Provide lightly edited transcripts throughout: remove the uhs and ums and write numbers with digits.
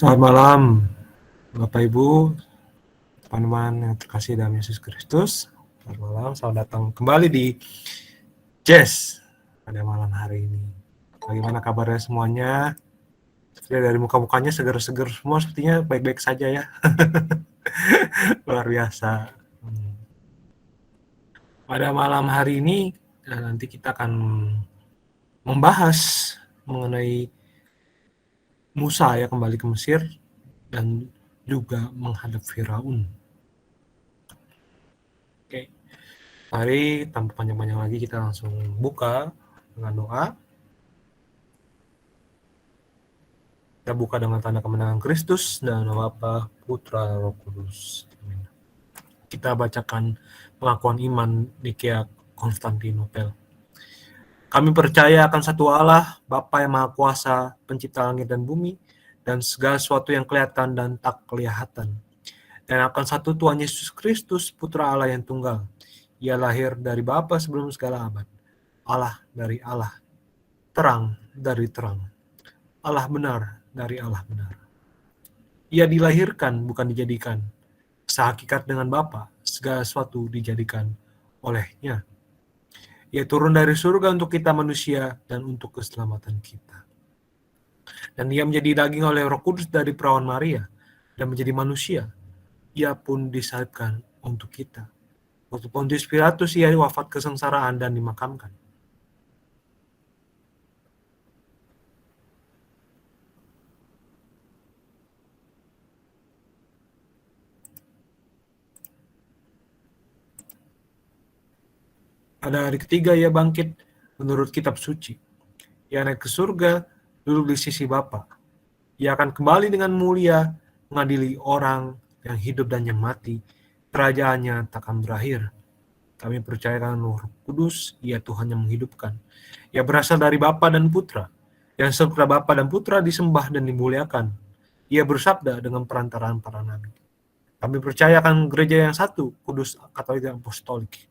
Selamat malam, Bapak Ibu, teman-teman yang terkasih dalam Yesus Kristus. Selamat malam, selamat datang kembali di Jazz pada malam hari ini. Bagaimana kabarnya semuanya? Sepertinya dari muka-mukanya seger-seger semua, sepertinya baik-baik saja ya. Luar biasa. Pada malam hari ini, nanti kita akan membahas mengenai Musa ya kembali ke Mesir dan juga menghadap Firaun. Oke. Mari tanpa panjang-panjang lagi kita langsung buka dengan doa. Kita buka dengan tanda kemenangan Kristus dan nama Bapa, Putra, Roh Kudus. Amin. Kita bacakan pengakuan iman Nikea Konstantinopel. Kami percaya akan satu Allah, Bapa yang Maha Kuasa, pencipta langit dan bumi, dan segala sesuatu yang kelihatan dan tak kelihatan. Dan akan satu Tuhan Yesus Kristus, Putra Allah yang tunggal. Ia lahir dari Bapa sebelum segala abad. Allah dari Allah, terang dari terang, Allah benar dari Allah benar. Ia dilahirkan, bukan dijadikan. Sehakikat dengan Bapa, segala sesuatu dijadikan olehnya. Ia turun dari surga untuk kita manusia dan untuk keselamatan kita. Dan ia menjadi daging oleh Roh Kudus dari perawan Maria dan menjadi manusia. Ia pun disalibkan untuk kita. Waktu Pontius Pilatus ia wafat kesengsaraan dan dimakamkan. Pada hari ketiga ia bangkit menurut kitab suci. Ia naik ke surga, duduk di sisi Bapa. Ia akan kembali dengan mulia, mengadili orang yang hidup dan yang mati. Kerajaannya takkan berakhir. Kami percayakan Roh Kudus, ia Tuhan yang menghidupkan. Ia berasal dari Bapa dan Putra. Yang serta Bapa dan Putra disembah dan dimuliakan. Ia bersabda dengan perantaraan para nabi. Kami percayakan gereja yang satu, kudus, katolik, dan apostolik.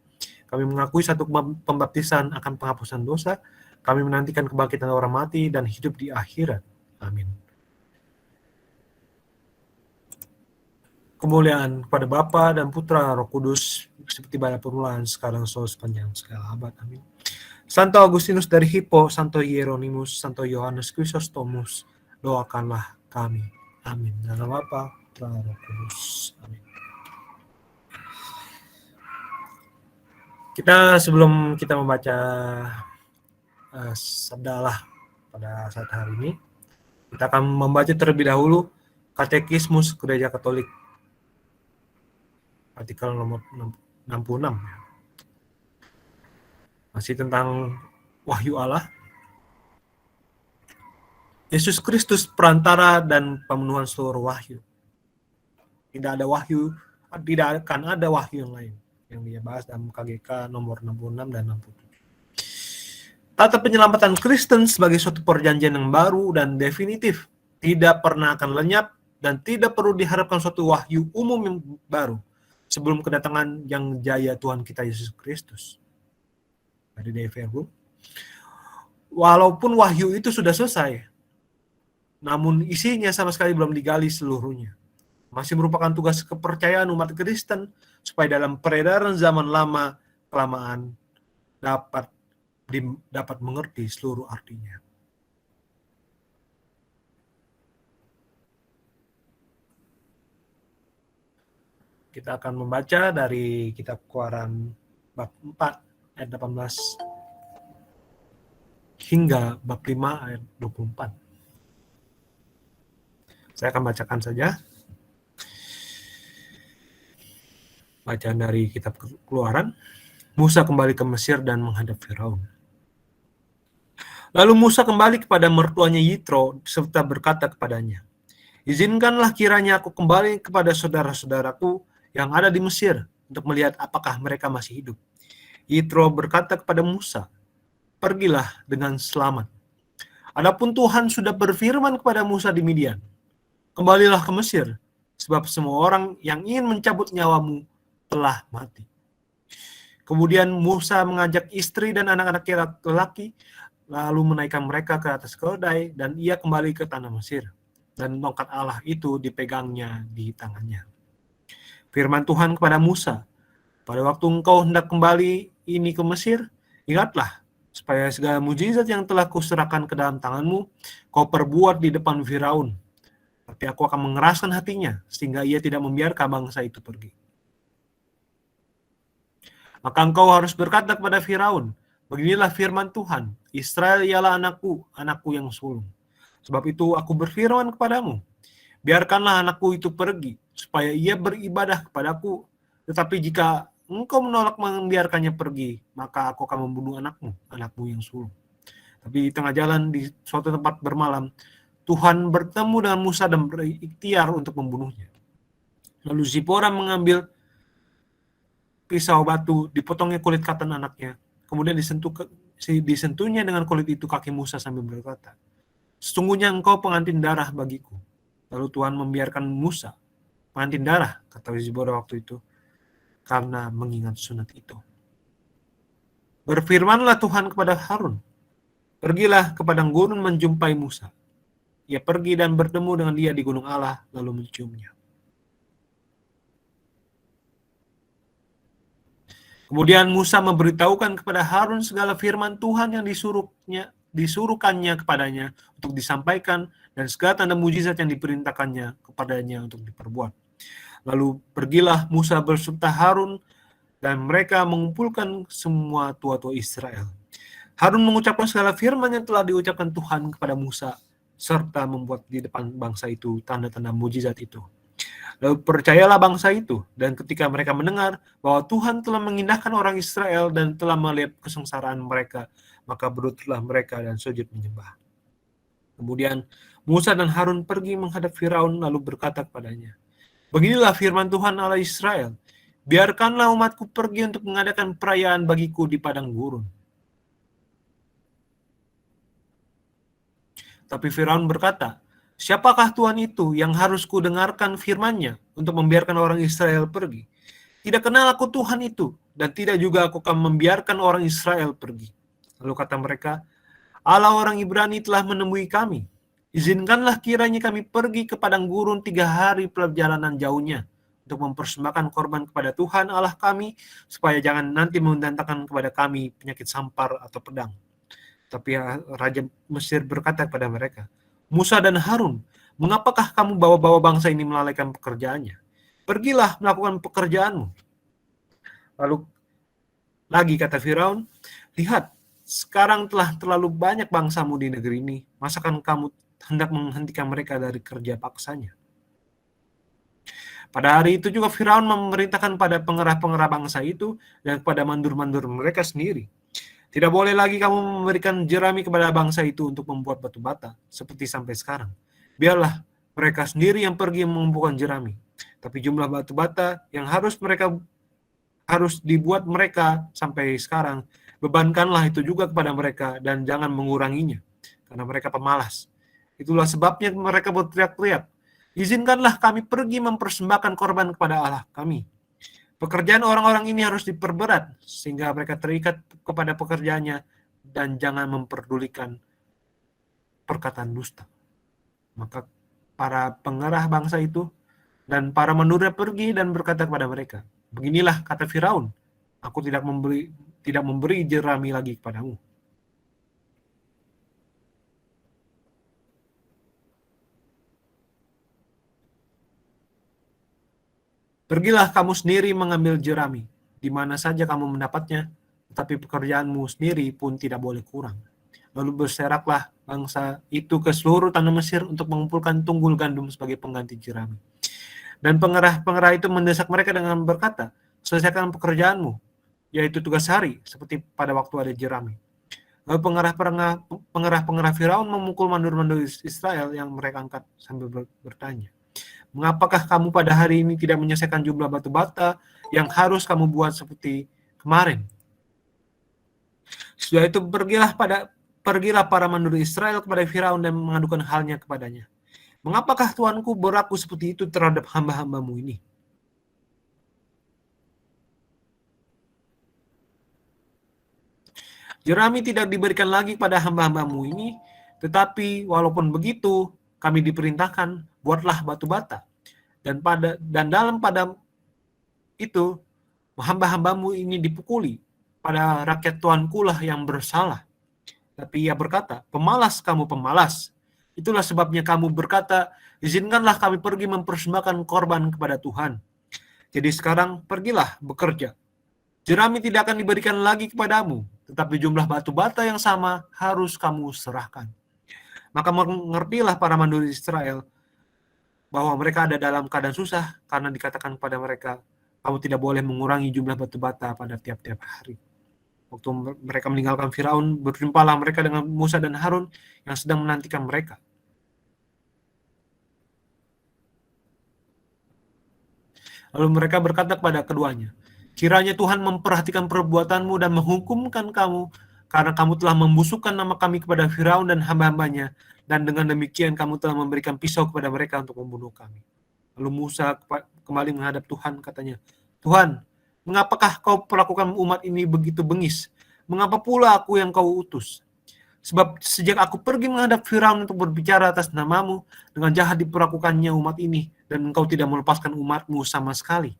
Kami mengakui satu pembaptisan akan penghapusan dosa. Kami menantikan kebangkitan orang mati dan hidup di akhirat. Amin. Kemuliaan kepada Bapa dan Putra Roh Kudus, seperti pada permulaan, sekarang, selalu, sepanjang segala abad. Amin. Santo Agustinus dari Hippo, Santo Hieronymus, Santo Yohanes Chrysostomus, doakanlah kami. Amin. Dalam Bapa, Putra, Roh Kudus. Amin. Sebelum kita membaca sabda Allah pada saat hari ini, kita akan membaca terlebih dahulu Katekismus Gereja Katolik, artikel nomor 66. Masih tentang wahyu Allah. Yesus Kristus perantara dan pemenuhan seluruh wahyu. Tidak akan ada wahyu yang lain yang dia bahas dalam KGK nomor 66 dan 67. Tata penyelamatan Kristen sebagai suatu perjanjian yang baru dan definitif, tidak pernah akan lenyap dan tidak perlu diharapkan suatu wahyu umum yang baru sebelum kedatangan yang jaya Tuhan kita Yesus Kristus. Dari Verbum. Walaupun wahyu itu sudah selesai, namun isinya sama sekali belum digali seluruhnya. Masih merupakan tugas kepercayaan umat Kristen supaya dalam peredaran zaman lama kelamaan dapat mengerti seluruh artinya. Kita akan membaca dari kitab Keluaran bab 4 ayat 18 hingga bab 5 ayat 24. Saya akan bacakan saja. Bacaan dari kitab Keluaran. Musa kembali ke Mesir dan menghadap Firaun. Lalu Musa kembali kepada mertuanya Yitro serta berkata kepadanya, "Izinkanlah kiranya aku kembali kepada saudara-saudaraku yang ada di Mesir untuk melihat apakah mereka masih hidup." Yitro berkata kepada Musa, "Pergilah dengan selamat. Adapun Tuhan sudah berfirman kepada Musa di Midian, kembalilah ke Mesir, sebab semua orang yang ingin mencabut nyawamu telah mati." Kemudian Musa mengajak istri dan anak-anak lelaki, lalu menaikkan mereka ke atas keledai, dan ia kembali ke tanah Mesir. dan tongkat Allah itu dipegangnya di tangannya. Firman Tuhan kepada Musa, pada waktu engkau hendak kembali ini ke Mesir, ingatlah supaya segala mujizat yang telah kuserahkan ke dalam tanganmu, kau perbuat di depan Firaun. Tapi aku akan mengeraskan hatinya, sehingga ia tidak membiarkan bangsa itu pergi. Maka engkau harus berkata kepada Firaun, beginilah firman Tuhan, Israel ialah anakku, anakku yang sulung. Sebab itu aku berfirman kepadamu, biarkanlah anakku itu pergi, supaya ia beribadah kepadaku. Tetapi jika engkau menolak membiarkannya pergi, maka aku akan membunuh anakmu, anakmu yang sulung. Tapi di tengah jalan di suatu tempat bermalam, Tuhan bertemu dengan Musa dan berikhtiar untuk membunuhnya. Lalu Zipora mengambil pisau batu, dipotongnya kulit katan anaknya, kemudian disentuhnya dengan kulit itu kaki Musa sambil berkata, sesungguhnya engkau pengantin darah bagiku. Lalu Tuhan membiarkan Musa pengantin darah, kata Zipora waktu itu, karena mengingat sunat itu. Berfirmanlah Tuhan kepada Harun, pergilah ke padang gurun menjumpai Musa. Ia pergi dan bertemu dengan dia di gunung Allah, lalu menciumnya. Kemudian Musa memberitahukan kepada Harun segala firman Tuhan yang disuruhkannya kepadanya untuk disampaikan dan segala tanda mujizat yang diperintahkannya kepadanya untuk diperbuat. Lalu pergilah Musa berserta Harun dan mereka mengumpulkan semua tua-tua Israel. Harun mengucapkan segala firman yang telah diucapkan Tuhan kepada Musa serta membuat di depan bangsa itu tanda-tanda mujizat itu. Lalu percayalah bangsa itu, dan ketika mereka mendengar bahwa Tuhan telah mengindahkan orang Israel dan telah melihat kesengsaraan mereka, maka berlututlah mereka dan sujud menyembah. Kemudian Musa dan Harun pergi menghadap Firaun lalu berkata kepadanya, beginilah firman Tuhan Allah Israel, biarkanlah umatku pergi untuk mengadakan perayaan bagiku di padang gurun. Tapi Firaun berkata, siapakah Tuhan itu yang harus kudengarkan firman-Nya untuk membiarkan orang Israel pergi? Tidak kenal aku Tuhan itu, dan tidak juga aku akan membiarkan orang Israel pergi. Lalu kata mereka, Allah orang Ibrani telah menemui kami. Izinkanlah kiranya kami pergi ke padang gurun 3 hari perjalanan jauhnya, untuk mempersembahkan korban kepada Tuhan Allah kami, supaya jangan nanti mendatangkan kepada kami penyakit sampar atau pedang. Tapi Raja Mesir berkata kepada mereka, Musa dan Harun, mengapakah kamu bawa-bawa bangsa ini melalaikan pekerjaannya? Pergilah melakukan pekerjaanmu. Lalu lagi kata Firaun, lihat, sekarang telah terlalu banyak bangsamu di negeri ini, masakan kamu hendak menghentikan mereka dari kerja paksanya? Pada hari itu juga Firaun memerintahkan pada pengerah-pengerah bangsa itu dan kepada mandur-mandur mereka sendiri, tidak boleh lagi kamu memberikan jerami kepada bangsa itu untuk membuat batu bata, seperti sampai sekarang. Biarlah mereka sendiri yang pergi mengumpulkan jerami. Tapi jumlah batu bata yang harus dibuat mereka sampai sekarang, bebankanlah itu juga kepada mereka dan jangan menguranginya, karena mereka pemalas. Itulah sebabnya mereka berteriak-teriak, izinkanlah kami pergi mempersembahkan korban kepada Allah kami. Pekerjaan orang-orang ini harus diperberat sehingga mereka terikat kepada pekerjaannya dan jangan memperdulikan perkataan dusta. Maka para pengerah bangsa itu dan para menurut pergi dan berkata kepada mereka, beginilah kata Firaun, aku tidak memberi jerami lagi kepadamu. Pergilah kamu sendiri mengambil jerami, di mana saja kamu mendapatnya, tetapi pekerjaanmu sendiri pun tidak boleh kurang. Lalu berseraklah bangsa itu ke seluruh tanah Mesir untuk mengumpulkan tunggul gandum sebagai pengganti jerami. Dan pengerah-pengerah itu mendesak mereka dengan berkata, selesaikan pekerjaanmu, yaitu tugas hari, seperti pada waktu ada jerami. Lalu pengerah-pengerah Firaun memukul mandur-mandur Israel yang mereka angkat sambil bertanya, mengapakah kamu pada hari ini tidak menyelesaikan jumlah batu bata yang harus kamu buat seperti kemarin? Setelah itu pergilah para mandur Israel kepada Firaun dan mengadukan halnya kepadanya. Mengapakah Tuanku berlaku seperti itu terhadap hamba-hambamu ini? Jerami tidak diberikan lagi pada hamba-hambamu ini, tetapi walaupun begitu, kami diperintahkan, buatlah batu bata. Dan dalam pada itu, hamba-hambamu ini dipukuli. Pada rakyat Tuanku lah yang bersalah. Tapi ia berkata, pemalas kamu pemalas. Itulah sebabnya kamu berkata, izinkanlah kami pergi mempersembahkan korban kepada Tuhan. Jadi sekarang pergilah bekerja. Jerami tidak akan diberikan lagi kepadamu, tetapi jumlah batu bata yang sama harus kamu serahkan. Maka mengertilah para mandiri Israel bahwa mereka ada dalam keadaan susah, karena dikatakan kepada mereka, kamu tidak boleh mengurangi jumlah batu bata pada tiap-tiap hari. Waktu mereka meninggalkan Firaun, berjumpalah mereka dengan Musa dan Harun yang sedang menantikan mereka. Lalu mereka berkata kepada keduanya, kiranya Tuhan memperhatikan perbuatanmu dan menghukumkan kamu, karena kamu telah membusukkan nama kami kepada Firaun dan hamba-hambanya, dan dengan demikian kamu telah memberikan pisau kepada mereka untuk membunuh kami. Lalu Musa kembali menghadap Tuhan, katanya, Tuhan, mengapakah kau perlakukan umat ini begitu bengis? Mengapa pula aku yang kau utus? Sebab sejak aku pergi menghadap Firaun untuk berbicara atas namamu, dengan jahat diperlakukannya umat ini, dan engkau tidak melepaskan umatmu sama sekali.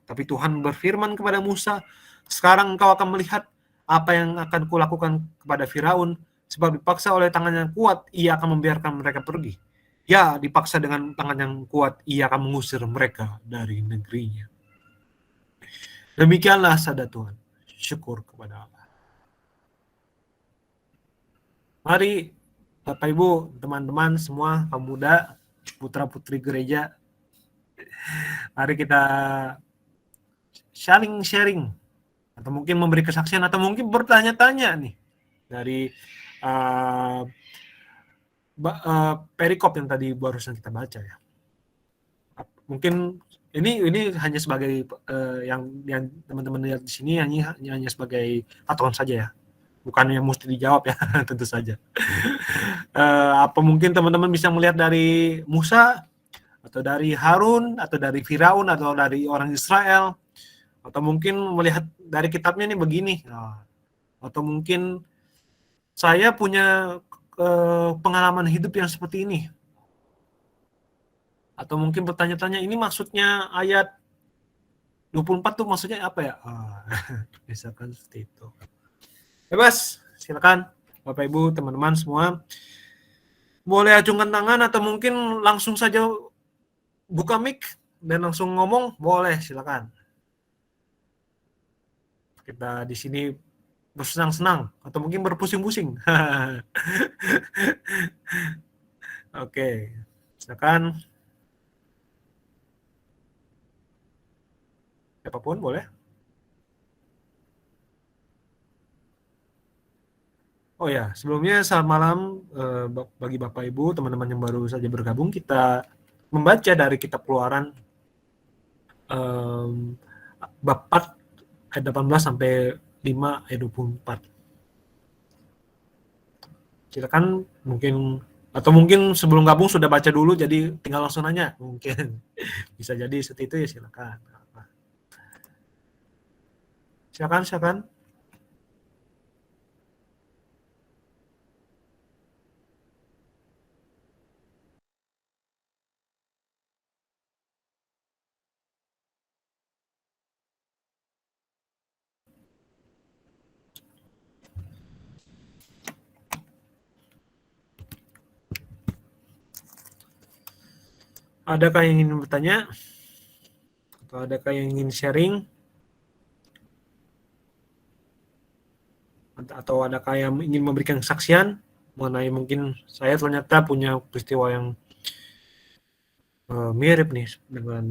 Tapi Tuhan berfirman kepada Musa, sekarang engkau akan melihat apa yang akan kulakukan kepada Firaun, sebab dipaksa oleh tangan yang kuat, ia akan membiarkan mereka pergi. Ya, dipaksa dengan tangan yang kuat, ia akan mengusir mereka dari negerinya. Demikianlah sabda Tuhan. Syukur kepada Allah. Mari Bapak Ibu, teman-teman semua, kaum muda, putra-putri gereja, mari kita sharing atau mungkin memberi kesaksian atau mungkin bertanya-tanya nih dari perikop yang tadi barusan kita baca ya. Mungkin ini hanya sebagai yang teman-teman lihat di sini hanya sebagai patokan saja ya. Bukan yang mesti dijawab ya, tentu saja. Apa mungkin teman-teman bisa melihat dari Musa, atau dari Harun, atau dari Firaun, atau dari orang Israel, atau mungkin melihat dari kitabnya nih begini, atau mungkin saya punya pengalaman hidup yang seperti ini, atau mungkin bertanya-tanya, ini maksudnya ayat 24 tuh maksudnya apa ya? Misalkan seperti itu. Bebas, silakan Bapak Ibu, teman-teman semua. Boleh acungkan tangan atau mungkin langsung saja buka mic dan langsung ngomong, boleh, silakan. Kita di sini bersenang-senang atau mungkin berpusing-pusing. Oke, silakan. Siapapun boleh. Oh ya, sebelumnya selamat malam bagi Bapak Ibu, teman-teman yang baru saja bergabung. Kita membaca dari kitab Keluaran bab 4 ayat 18 sampai 5 ayat 24. Silakan mungkin, atau mungkin sebelum gabung sudah baca dulu jadi tinggal langsung nanya, mungkin bisa jadi seperti itu ya, silakan. Silakan. Adakah yang ingin bertanya? Atau adakah yang ingin sharing? Atau adakah yang ingin memberikan kesaksian mengenai mungkin saya ternyata punya peristiwa yang mirip nih dengan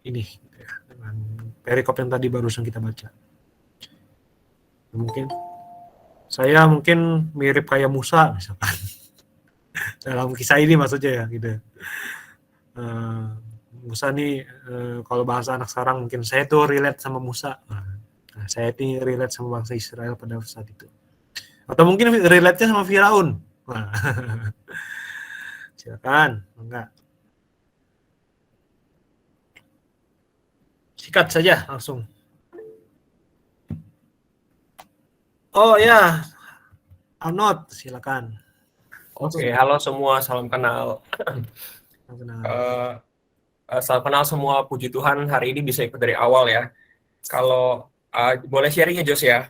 ini, gitu ya, dengan perikop yang tadi barusan kita baca. Mungkin saya mirip kayak Musa misalkan. Dalam kisah ini maksudnya ya gitu. Musa nih kalau bahasa anak sekarang mungkin saya tuh relate sama Musa. Nah, saya ini relate sama bangsa Israel pada saat itu. Atau mungkin relate-nya sama Firaun. Nah, silakan, enggak. Sikat saja langsung. Oh ya, Arnold, silakan. Oke, halo semua, salam kenal. Salam kenal semua, puji Tuhan hari ini bisa ikut dari awal ya. Kalau boleh sharing ya Jos ya.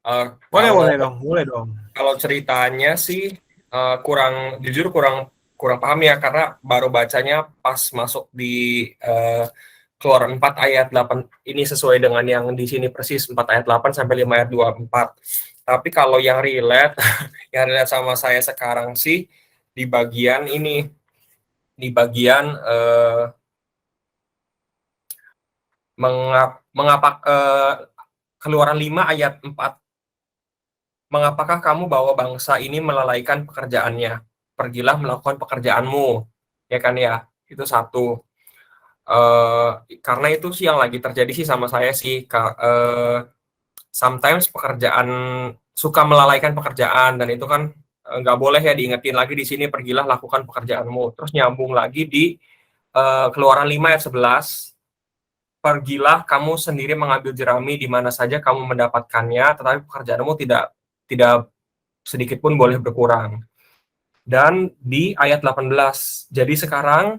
Kalau Boleh dong. kalau ceritanya sih jujur kurang paham ya karena baru bacanya pas masuk di uh, Keluaran 4 ayat 8 ini sesuai dengan yang di sini persis 4 ayat 8 sampai 5 ayat 24. Tapi kalau yang relate yang relate sama saya sekarang sih di bagian ini di bagian mengapa Keluaran 5 ayat 4. Mengapakah kamu bawa bangsa ini melalaikan pekerjaannya? Pergilah melakukan pekerjaanmu. Ya kan ya? Itu satu. Karena itu sih yang lagi terjadi sih sama saya sih. Sometimes pekerjaan suka melalaikan pekerjaan dan itu kan nggak boleh ya diingetin lagi di sini pergilah lakukan pekerjaanmu. Terus nyambung lagi di Keluaran 5 ayat 11. Pergilah kamu sendiri mengambil jerami di mana saja kamu mendapatkannya, tetapi pekerjaanmu tidak tidak sedikit pun boleh berkurang. Dan di ayat 18, jadi sekarang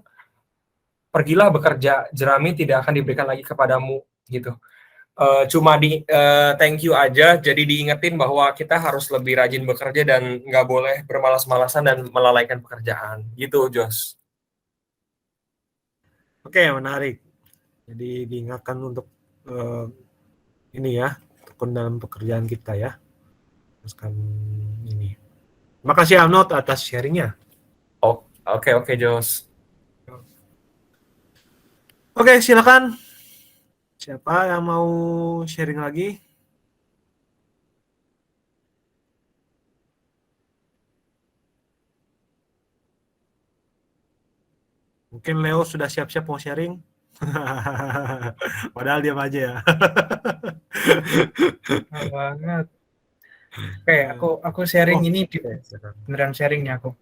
pergilah bekerja, jerami tidak akan diberikan lagi kepadamu gitu. Cuma thank you aja, jadi diingetin bahwa kita harus lebih rajin bekerja dan nggak boleh bermalas-malasan dan melalaikan pekerjaan gitu, Jos. Oke, menarik. Jadi diingatkan untuk ini ya, tekun dalam pekerjaan kita ya. Teruskan ini. Makasih Arnold atas sharingnya. Oke, Jos. Oke, silakan. Siapa yang mau sharing lagi? Mungkin Leo sudah siap-siap mau sharing. Padahal diam aja ya. Banget. Oke, aku sharing ini beneran sharingnya aku.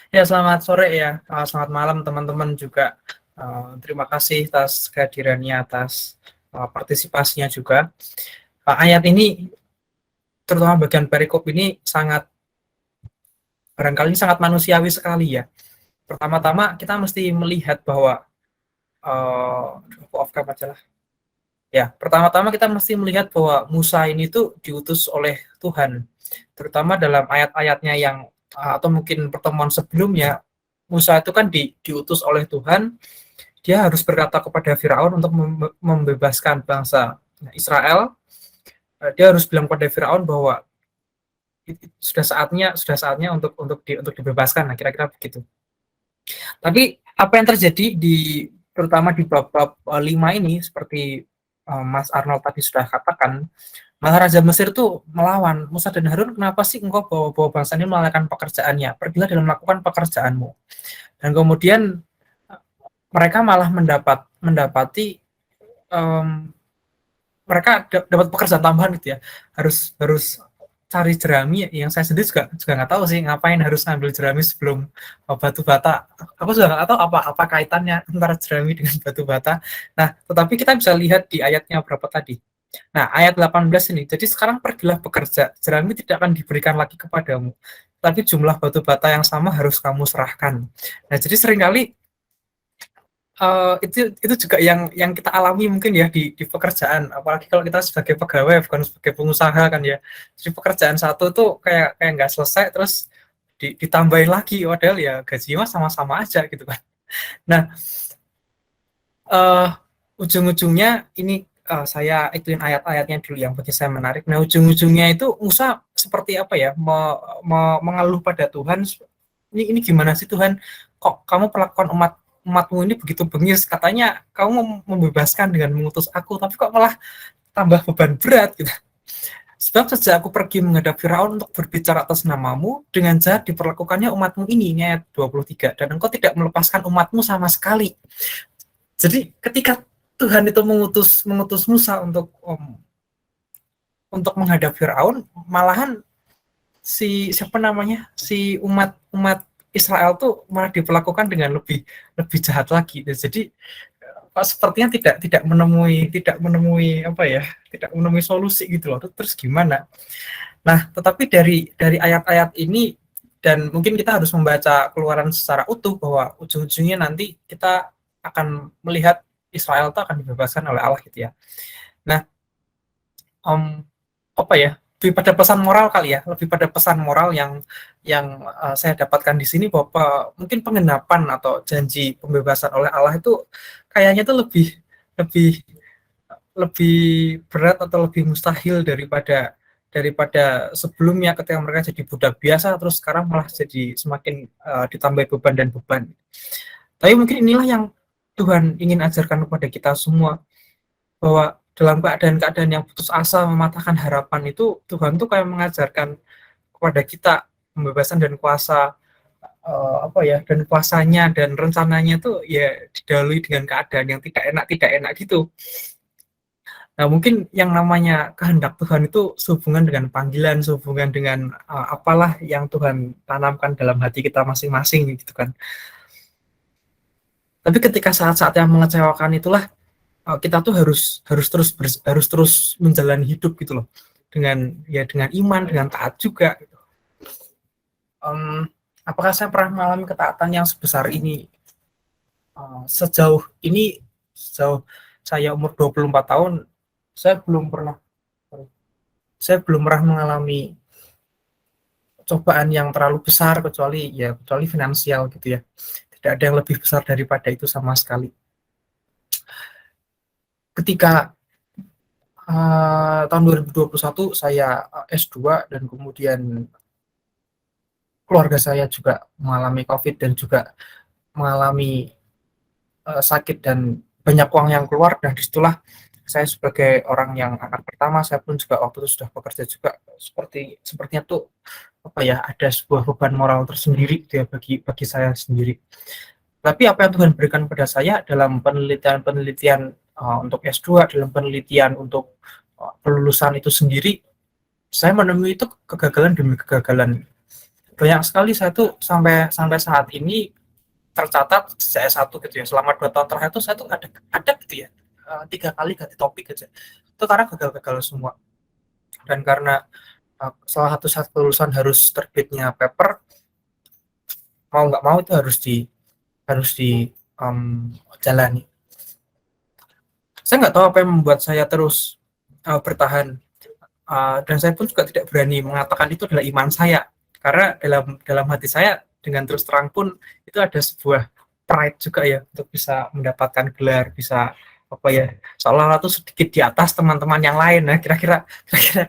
Ya, selamat sore ya. Selamat malam teman-teman juga. Terima kasih atas kehadirannya, atas partisipasinya juga. Ayat ini, terutama bagian perikop ini barangkali sangat manusiawi sekali ya. Pertama-tama kita mesti melihat bahwa off-cam aja lah. Ya, pertama-tama kita mesti melihat bahwa Musa ini tuh diutus oleh Tuhan. Terutama dalam ayat-ayatnya yang atau mungkin pertemuan sebelumnya, Musa itu kan diutus oleh Tuhan. Dia harus berkata kepada Firaun untuk membebaskan bangsa Israel. Dia harus bilang kepada Firaun bahwa sudah saatnya untuk dibebaskan. Nah, kira-kira begitu. Tapi apa yang terjadi terutama di bab 5 ini seperti Mas Arnold tadi sudah katakan, Raja Mesir tuh melawan Musa dan Harun, kenapa sih engkau bawa bangsa ini melakukan pekerjaannya? Pergilah dalam melakukan pekerjaanmu. Dan kemudian mereka malah mendapati mereka dapat pekerjaan tambahan gitu ya. Harus cari jerami yang saya sendiri juga nggak tahu sih ngapain harus ngambil jerami sebelum batu bata. Aku juga nggak tahu apa kaitannya antara jerami dengan batu bata. Nah, tetapi kita bisa lihat di ayatnya berapa tadi. Nah, ayat 18 ini. Jadi sekarang pergilah bekerja. Jerami tidak akan diberikan lagi kepadamu. Tapi jumlah batu bata yang sama harus kamu serahkan. Nah, jadi seringkali itu juga yang kita alami mungkin ya di pekerjaan, apalagi kalau kita sebagai pegawai bukan sebagai pengusaha kan ya. Jadi pekerjaan satu tuh kayak nggak selesai terus ditambahin lagi, padahal ya gajinya sama-sama aja gitu kan. Nah, ujung-ujungnya ini saya ikutin ayat-ayatnya dulu yang bagi saya menarik. Nah, ujung-ujungnya itu Musa seperti apa ya, mengeluh pada Tuhan, ini gimana sih Tuhan, kok kamu perlakukan umatmu ini begitu bengis, katanya kamu membebaskan dengan mengutus aku, tapi kok malah tambah beban berat gitu. Sebab sejak aku pergi menghadap Firaun untuk berbicara atas namamu, dengan jahat diperlakukannya umatmu ini ayat 23, dan engkau tidak melepaskan umatmu sama sekali. Jadi ketika Tuhan itu mengutus Musa untuk menghadap Firaun, malahan si umat Israel tuh malah diperlakukan dengan lebih jahat lagi. Jadi sepertinya tidak menemui solusi gitu loh. Terus gimana? Nah, tetapi dari ayat-ayat ini, dan mungkin kita harus membaca Keluaran secara utuh, bahwa ujung-ujungnya nanti kita akan melihat Israel itu akan dibebaskan oleh Allah gitu ya. Nah, apa ya? Lebih pada pesan moral kali ya, lebih pada pesan moral yang saya dapatkan di sini, bahwa mungkin penggenapan atau janji pembebasan oleh Allah itu kayaknya itu lebih lebih lebih berat atau lebih mustahil daripada sebelumnya ketika mereka jadi budak biasa, terus sekarang malah jadi semakin ditambah beban dan beban. Tapi mungkin inilah yang Tuhan ingin ajarkan kepada kita semua, bahwa dalam keadaan-keadaan yang putus asa, mematahkan harapan itu, Tuhan tuh kayak mengajarkan kepada kita pembebasan dan kuasa, apa ya, dan kuasanya dan rencananya tuh ya didahului dengan keadaan yang tidak enak gitu. Nah, mungkin yang namanya kehendak Tuhan itu sehubungan dengan panggilan, sehubungan dengan apalah yang Tuhan tanamkan dalam hati kita masing-masing gitu kan. Tapi ketika saat-saat yang mengecewakan itulah, kita tuh harus terus menjalani hidup gitu loh, dengan iman, dengan taat juga. Apakah saya pernah mengalami ketaatan yang sebesar ini? Sejauh ini, sejauh saya umur 24 tahun, saya belum pernah mengalami cobaan yang terlalu besar, kecuali finansial gitu ya. Tidak ada yang lebih besar daripada itu sama sekali. Ketika tahun 2021 saya S2, dan kemudian keluarga saya juga mengalami COVID dan juga mengalami sakit dan banyak uang yang keluar, dan disitulah saya sebagai orang yang anak pertama, saya pun juga waktu itu sudah bekerja juga, sepertinya tuh apa ya, ada sebuah beban moral tersendiri gitu ya, bagi saya sendiri. Tapi apa yang Tuhan berikan pada saya dalam penelitian untuk S2, dalam penelitian untuk kelulusan itu sendiri, saya menemui itu kegagalan demi kegagalan. Banyak sekali saya tuh sampai saat ini tercatat sejak S1 gitu ya, selama 2 tahun terakhir itu saya tuh ada gitu ya, 3 kali ganti topik aja. Itu karena gagal-gagal semua. Dan karena salah satu lulusan harus terbitnya paper, mau nggak mau itu harus jalani. Saya nggak tahu apa yang membuat saya terus bertahan, dan saya pun juga tidak berani mengatakan itu adalah iman saya, karena dalam hati saya dengan terus terang pun itu ada sebuah pride juga ya, untuk bisa mendapatkan gelar, bisa apa ya, seolah-olah tuh sedikit di atas teman-teman yang lain. Nah, kira-kira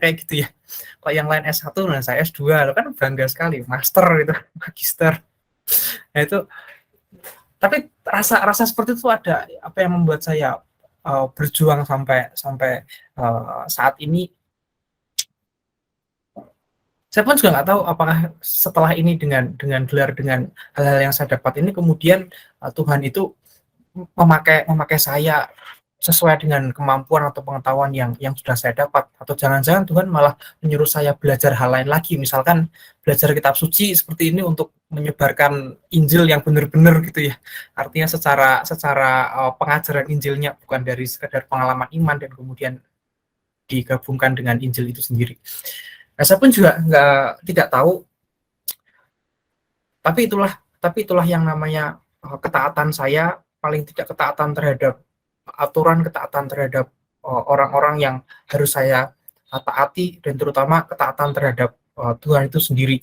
kayak gitu ya. Kalau yang lain S1, nah saya S2, kan bangga sekali, master gitu, magister. Nah itu, tapi rasa seperti itu ada, apa yang membuat saya berjuang sampai saat ini. Saya pun juga nggak tahu apakah setelah ini dengan gelar, dengan hal-hal yang saya dapat ini, kemudian Tuhan itu memakai saya sesuai dengan kemampuan atau pengetahuan yang sudah saya dapat, atau jangan-jangan Tuhan malah menyuruh saya belajar hal lain lagi, misalkan belajar kitab suci seperti ini untuk menyebarkan Injil yang benar-benar gitu ya, artinya secara pengajaran Injilnya, bukan dari sekedar pengalaman iman dan kemudian digabungkan dengan Injil itu sendiri. Nah, saya pun juga tidak tahu, tapi itulah yang namanya ketaatan saya, paling tidak ketaatan terhadap aturan, ketaatan terhadap orang-orang yang harus saya taati, dan terutama ketaatan terhadap Tuhan itu sendiri.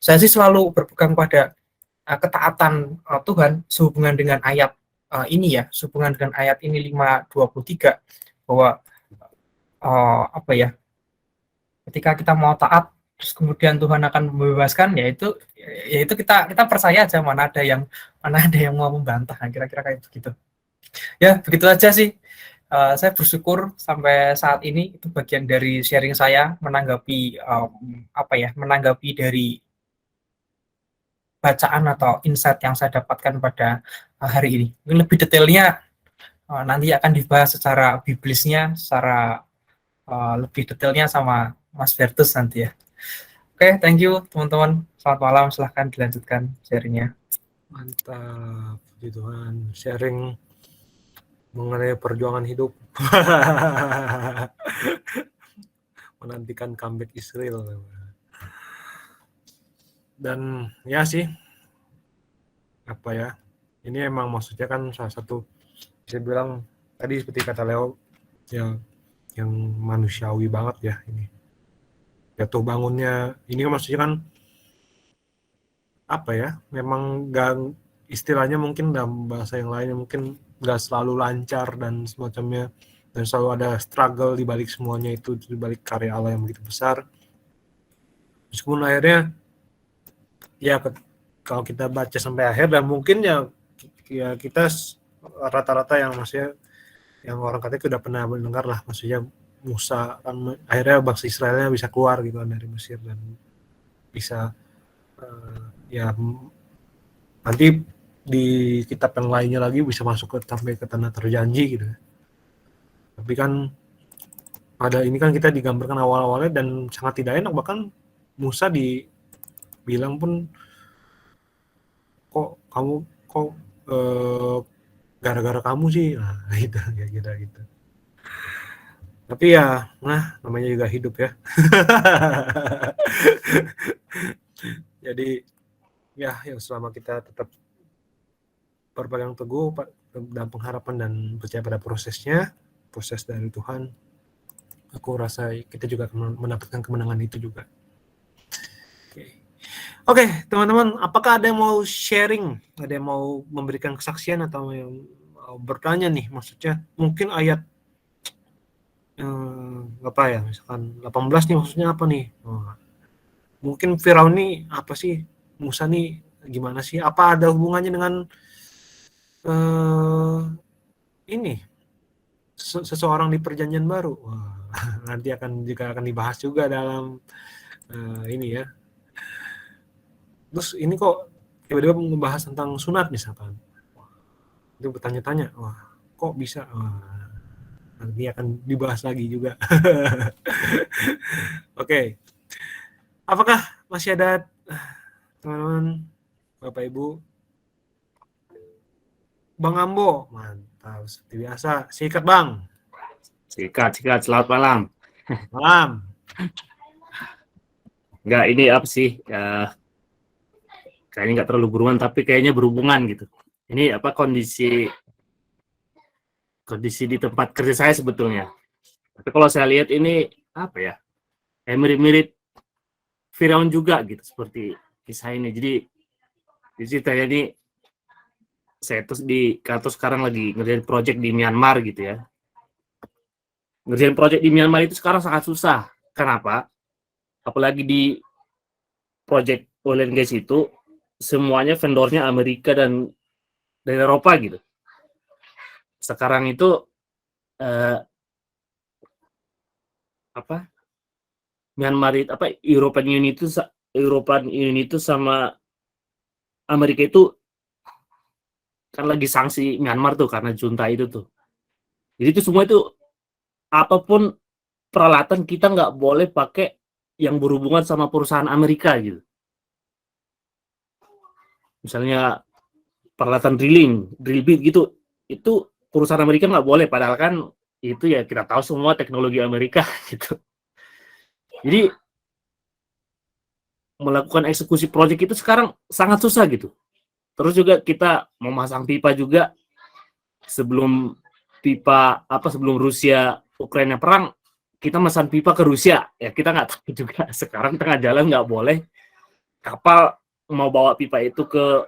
Saya sih selalu berpegang pada ketaatan Tuhan sehubungan dengan ayat ini ya, sehubungan dengan ayat ini 5:23, bahwa apa ya, ketika kita mau taat terus kemudian Tuhan akan membebaskan, yaitu kita percaya aja, mana ada yang mau membantah, kira-kira kayak begitu. Ya, begitu aja sih. Saya bersyukur sampai saat ini, itu bagian dari sharing saya menanggapi menanggapi dari bacaan atau insight yang saya dapatkan pada hari ini. Lebih detailnya nanti akan dibahas secara biblisnya, secara lebih detailnya sama Mas Vertus nanti ya. Oke, thank you teman-teman. Selamat malam, silahkan dilanjutkan sharingnya. Mantap, puji Tuhan. Sharing mengenai perjuangan hidup. menantikan comeback Israel. Dan ya sih, apa ya, ini emang maksudnya kan salah satu, bisa bilang tadi seperti kata Leo, yang manusiawi banget ya ini. Jatuh bangunnya, ini kan maksudnya kan apa ya, memang nggak, istilahnya mungkin dalam bahasa yang lainnya mungkin nggak selalu lancar dan semacamnya, dan selalu ada struggle di balik semuanya itu, di balik karya Allah yang begitu besar. Meskipun akhirnya ya kalau kita baca sampai akhir, dan mungkin ya kita rata-rata yang maksudnya yang orang katanya udah pernah mendengar lah, maksudnya Musa kan akhirnya bangsa Israelnya bisa keluar gitu kan dari Mesir, dan bisa ya nanti di kitab yang lainnya lagi bisa masuk sampai ke tanah terjanji gitu. Tapi kan ada ini kan kita digambarkan awal-awalnya dan sangat tidak enak, bahkan Musa dibilang pun kok gara-gara kamu sih, nah gitu ya gitu. Tapi ya namanya juga hidup ya. Jadi ya selama kita tetap berpegang teguh dalam pengharapan dan percaya pada proses dari Tuhan, aku rasa kita juga akan mendapatkan kemenangan itu juga. Oke, teman-teman, apakah ada yang mau sharing, ada yang mau memberikan kesaksian atau yang mau bertanya nih, maksudnya mungkin ayat apa ya, misalkan 18 nih maksudnya apa nih? Mungkin Firaun nih apa sih, Musa nih gimana sih? Apa ada hubungannya dengan ini seseorang di Perjanjian Baru? Wah, nanti akan dibahas juga dalam ini ya. Terus ini kok tiba-tiba membahas tentang sunat misalkan, itu bertanya-tanya, wah kok bisa? Nanti akan dibahas lagi juga. Oke. Apakah masih ada teman-teman, Bapak Ibu? Bang Ambo, mantap seperti biasa. Sikat Bang. Sikat, selamat malam. Malam. Enggak, ini apa sih? Kayaknya nggak terlalu berhubungan, tapi kayaknya berhubungan gitu. Ini apa kondisi di tempat kerja saya sebetulnya. Tapi kalau saya lihat ini apa ya? Mirip-mirip Firaun juga gitu, seperti kisah ini. Jadi di ceritanya ini saya terus di kantor sekarang lagi ngerjain project di Myanmar gitu ya. Ngerjain project di Myanmar itu sekarang sangat susah. Kenapa? Apalagi di project oil and gas itu semuanya vendornya Amerika dan dari Eropa gitu. Sekarang itu Myanmar itu European Union itu sama Amerika itu kan lagi sanksi Myanmar tuh karena junta itu tuh. Jadi itu semua itu apapun peralatan kita nggak boleh pakai yang berhubungan sama perusahaan Amerika gitu. Misalnya peralatan drill bit gitu, itu perusahaan Amerika nggak boleh. Padahal kan itu ya kita tahu semua teknologi Amerika gitu. Jadi melakukan eksekusi proyek itu sekarang sangat susah gitu. Terus juga kita mau masang pipa juga sebelum Rusia Ukraina perang, kita masang pipa ke Rusia. Ya kita nggak tahu juga. Sekarang tengah jalan nggak boleh kapal mau bawa pipa itu ke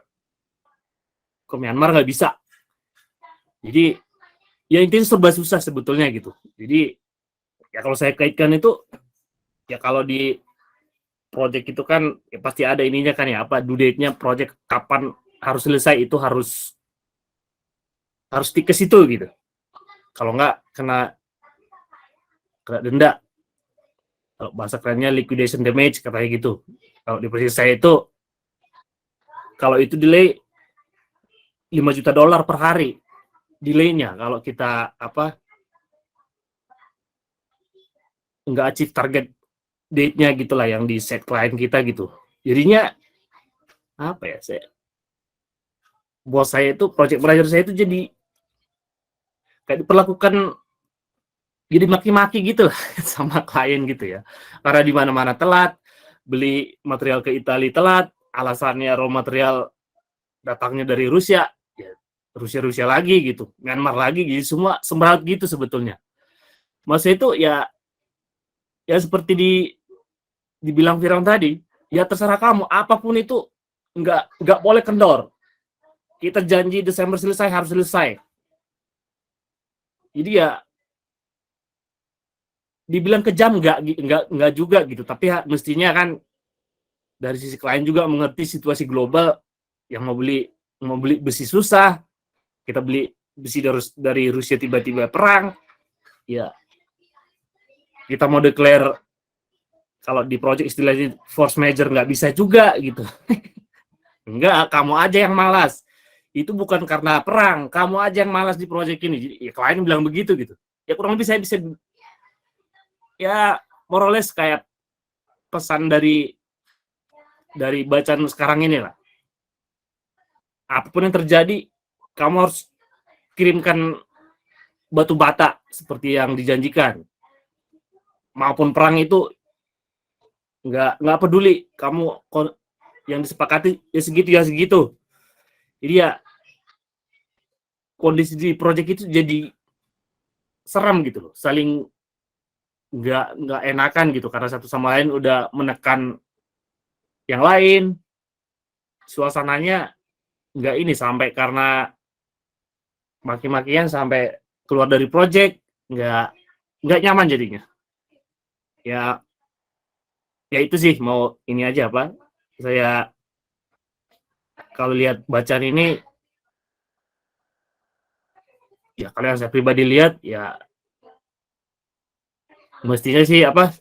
Myanmar nggak bisa. Jadi ya intinya serba susah sebetulnya gitu. Jadi ya kalau saya kaitkan itu ya kalau di project itu kan ya pasti ada ininya kan ya, apa due date-nya project kapan harus selesai, itu harus stick ke situ gitu. Kalau nggak kena denda. Kalau bahasa kerennya liquidation damage katanya gitu. Kalau di posisi saya itu kalau itu delay $5 juta per hari delay-nya kalau kita nggak achieve target date-nya gitulah yang di set klien kita gitu. Jadinya bos saya itu, project manager saya itu jadi kayak diperlakukan jadi maki-maki gitu lah sama klien gitu ya. Karena di mana-mana telat, beli material ke Italia telat, alasannya raw material datangnya dari Rusia, ya Rusia lagi gitu, Myanmar lagi, jadi semua sembarat gitu sebetulnya. Masa itu ya seperti dibilang Firaun tadi, ya terserah kamu, apapun itu nggak boleh kendor. Kita janji Desember selesai, harus selesai. Jadi ya dibilang kejam nggak juga gitu, tapi ya, mestinya kan dari sisi klien juga mengerti situasi global, yang mau beli besi susah, kita beli besi dari Rusia tiba-tiba perang, ya kita mau declare kalau di project istilahnya force major nggak bisa juga gitu. Enggak, kamu aja yang malas. Itu bukan karena perang, kamu aja yang malas di project ini. Jadi ya klien bilang begitu gitu. Ya kurang lebih saya bisa ya more or less kayak pesan dari bacaan sekarang ini lah. Apapun yang terjadi, kamu harus kirimkan batu bata seperti yang dijanjikan. Maupun perang itu nggak peduli, kamu yang disepakati ya segitu. Jadi ya kondisi di project itu jadi seram gitu loh, saling nggak enakan gitu karena satu sama lain udah menekan yang lain, suasananya nggak ini sampai karena maki-makian sampai keluar dari project, nggak nyaman jadinya. Ya itu sih, mau ini aja apa, saya kalau lihat bacaan ini ya, kalau yang saya pribadi lihat ya mestinya sih apa,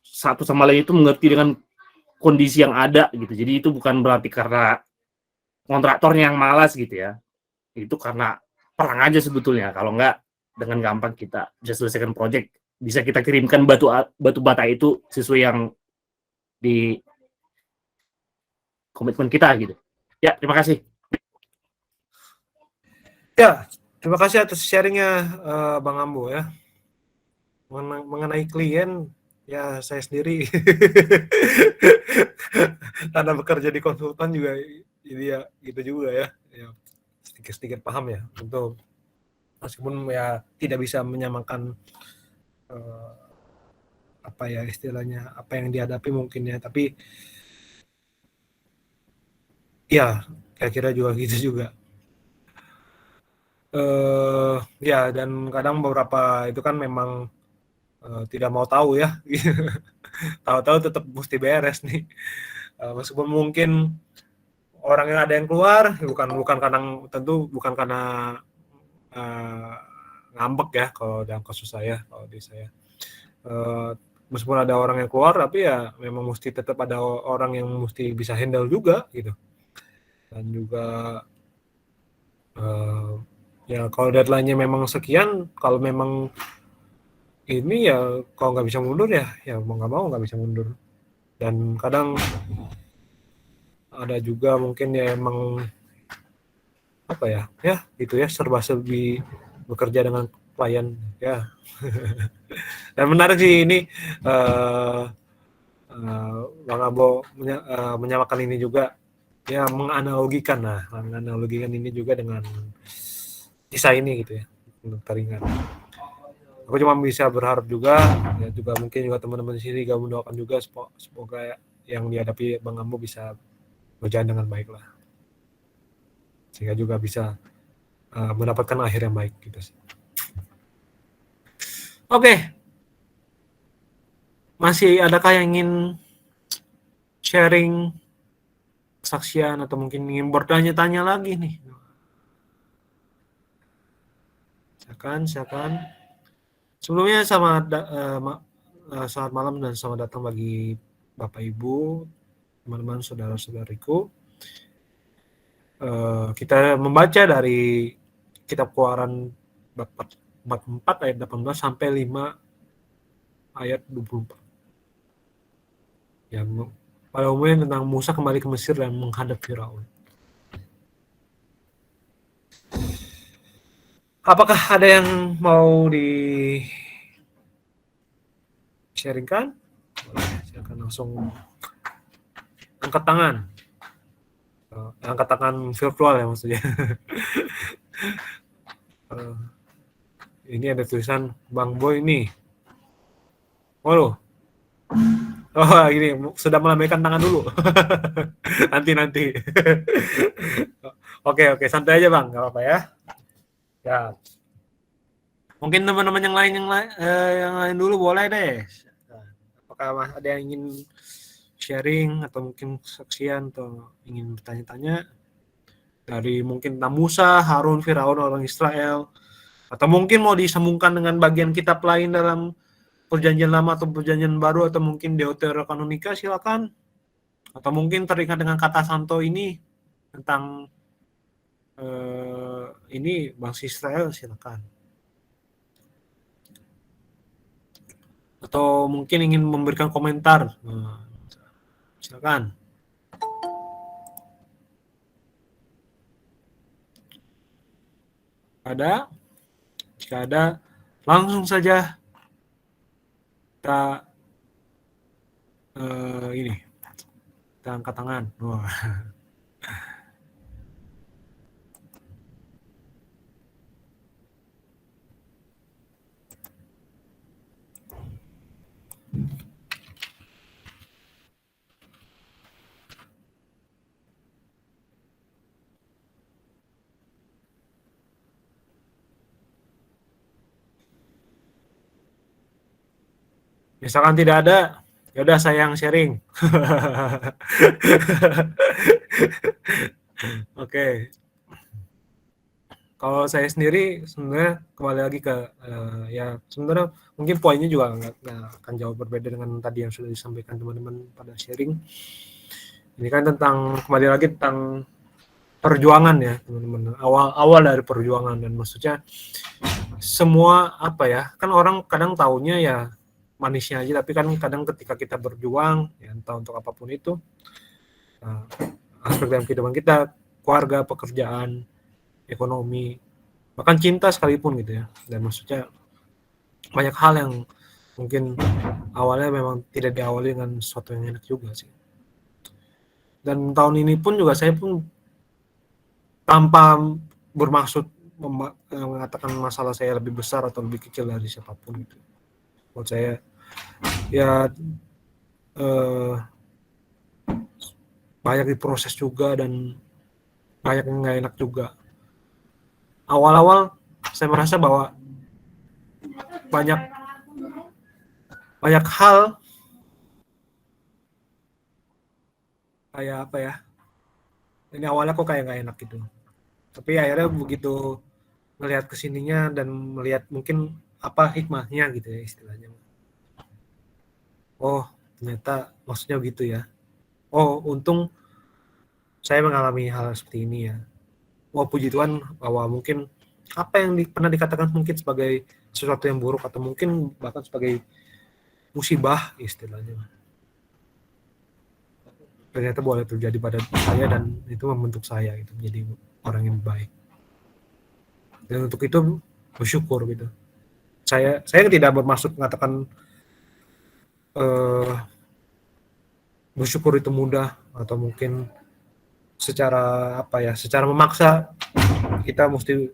satu sama lain itu mengerti dengan kondisi yang ada gitu. Jadi itu bukan berarti karena kontraktornya yang malas gitu ya, itu karena perang aja sebetulnya. Kalau enggak, dengan gampang kita bisa selesaikan project, bisa kita kirimkan batu bata itu sesuai yang di komitmen kita gitu. Ya, terima kasih. Ya, terima kasih atas sharingnya Bang Ambo ya. Mengenai klien, ya saya sendiri karena bekerja di konsultan juga, jadi ya gitu juga ya sedikit paham ya, untuk meskipun ya tidak bisa menyamakan apa ya istilahnya, apa yang dihadapi mungkin ya, tapi ya kira-kira juga gitu juga. Ya, dan kadang beberapa itu kan memang tidak mau tahu ya. Tahu-tahu tetap mesti beres nih. Meskipun mungkin orang yang ada yang keluar bukan karena ngambek ya, kalau dalam kasus saya, kalau di saya. Meskipun ada orang yang keluar, tapi ya memang mesti tetap ada orang yang mesti bisa handle juga gitu. Dan juga ya kalau deadline-nya memang sekian, kalau memang ini ya kalau nggak bisa mundur ya mau nggak bisa mundur. Dan kadang ada juga mungkin ya emang apa ya gitu ya, serba-serbi bekerja dengan klien ya. Dan menarik sih ini Bang Abo menyamakan ini juga ya, menganalogikan ini juga dengan kisah ini gitu ya, untuk teringat. Aku cuma bisa berharap juga ya, juga mungkin juga teman-teman di sini juga mendoakan juga semoga yang dihadapi Bang Ambo bisa berjalan dengan baik lah, sehingga juga bisa mendapatkan akhir yang baik gitu sih. Oke. Masih adakah yang ingin sharing kesaksian atau mungkin ingin bertanya-tanya lagi nih? Silakan. Sebelumnya selamat malam dan selamat datang bagi Bapak Ibu, teman-teman, saudara-saudariku. Kita membaca dari kitab Keluaran bab 4 ayat 18 sampai 5 ayat 24. Yang pada umumnya tentang Musa kembali ke Mesir dan menghadap Firaun. Apakah ada yang mau sharing kan? Silakan langsung angkat tangan. Angkat tangan virtual ya maksudnya. Ini ada tulisan Bang Boy nih. Waduh. Oh, ini sudah melambaikan tangan dulu. Nanti. Oke, santai aja Bang, nggak apa-apa ya. Ya. Mungkin teman-teman yang lain dulu boleh deh. Apakah ada yang ingin sharing atau mungkin kesaksian atau ingin bertanya-tanya dari mungkin Musa, Harun, Firaun, orang Israel, atau mungkin mau disambungkan dengan bagian kitab lain dalam Perjanjian Lama atau Perjanjian Baru, atau mungkin Deuterokanonika, silakan. Atau mungkin teringat dengan kata santo ini tentang ini bangsa Israel, silakan. Atau mungkin ingin memberikan komentar, silakan. Ada? Jika ada, langsung saja kita kita angkat tangan. Wah. Misalkan tidak ada, ya udah saya yang sharing. Oke. Kalau saya sendiri sebenarnya kembali lagi ke ya sebenarnya mungkin poinnya juga nggak akan jauh berbeda dengan tadi yang sudah disampaikan teman-teman pada sharing. Ini kan tentang kembali lagi tentang perjuangan ya teman-teman. Awal dari perjuangan, dan maksudnya semua apa ya, kan orang kadang taunya ya manisnya aja, tapi kan kadang ketika kita berjuang ya entah untuk apapun itu, aspek dalam kehidupan kita, keluarga, pekerjaan, ekonomi, bahkan cinta sekalipun gitu ya, dan maksudnya banyak hal yang mungkin awalnya memang tidak diawali dengan sesuatu yang enak juga sih. Dan tahun ini pun juga saya pun tanpa bermaksud mengatakan masalah saya lebih besar atau lebih kecil dari siapapun gitu. Buat saya ya banyak diproses juga dan banyak yang nggak enak juga. Awal-awal saya merasa bahwa banyak hal kayak apa ya, ini awalnya kok kayak nggak enak gitu, tapi akhirnya begitu melihat kesininya dan melihat mungkin apa hikmahnya gitu ya istilahnya, oh ternyata maksudnya gitu ya, oh untung saya mengalami hal seperti ini ya, wah puji Tuhan bahwa mungkin apa yang pernah dikatakan mungkin sebagai sesuatu yang buruk atau mungkin bahkan sebagai musibah istilahnya, ternyata boleh terjadi pada saya dan itu membentuk saya itu menjadi orang yang baik. Dan untuk itu bersyukur gitu. Saya tidak bermaksud mengatakan bersyukur itu mudah atau mungkin secara apa ya, secara memaksa kita mesti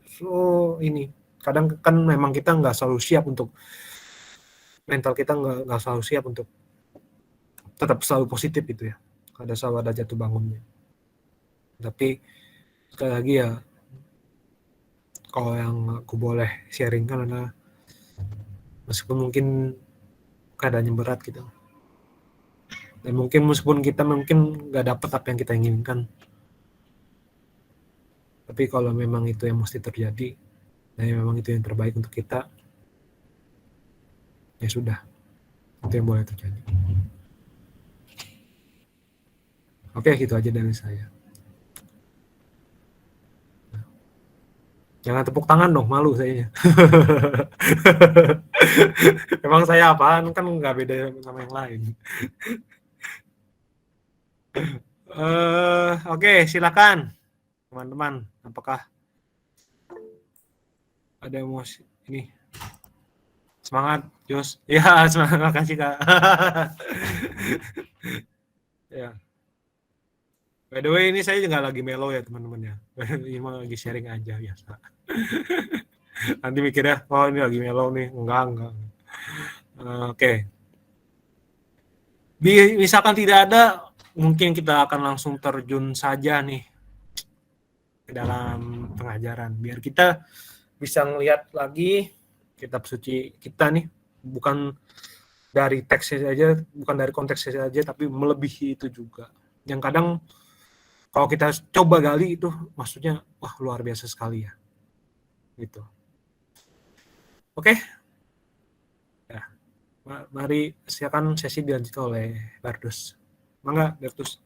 ini. Kadang kan memang kita nggak selalu siap untuk, mental kita nggak selalu siap untuk tetap selalu positif gitu ya. Selalu ada jatuh bangunnya. Tapi sekali lagi ya, kalau yang aku boleh sharing kan adalah meskipun mungkin keadaannya berat gitu, dan mungkin meskipun kita mungkin nggak dapat apa yang kita inginkan, tapi kalau memang itu yang mesti terjadi dan memang itu yang terbaik untuk kita, ya sudah, itu yang boleh terjadi. Oke, gitu aja dari saya. Jangan tepuk tangan dong, malu saya. Emang saya apaan, kan nggak beda sama yang lain. Oke, silakan teman-teman. Apakah ada yang mau ini? Semangat, Yus. Ya, semangat. Makasih, Kak. Ya. By the way, ini saya nggak lagi mellow ya, teman-teman ya. Ini mah lagi sharing aja biasa. Nanti mikirnya, oh ini lagi mellow nih. Enggak. Oke. Misalkan tidak ada, mungkin kita akan langsung terjun saja nih ke dalam pengajaran. Biar kita bisa ngelihat lagi kitab suci kita nih, bukan dari teksnya saja, bukan dari konteksnya saja, tapi melebihi itu juga. Yang kadang kalau kita coba gali itu, maksudnya wah luar biasa sekali ya, gitu. Oke, ya, mari silakan sesi dilanjutkan oleh Bardus. Mangga, Bertus.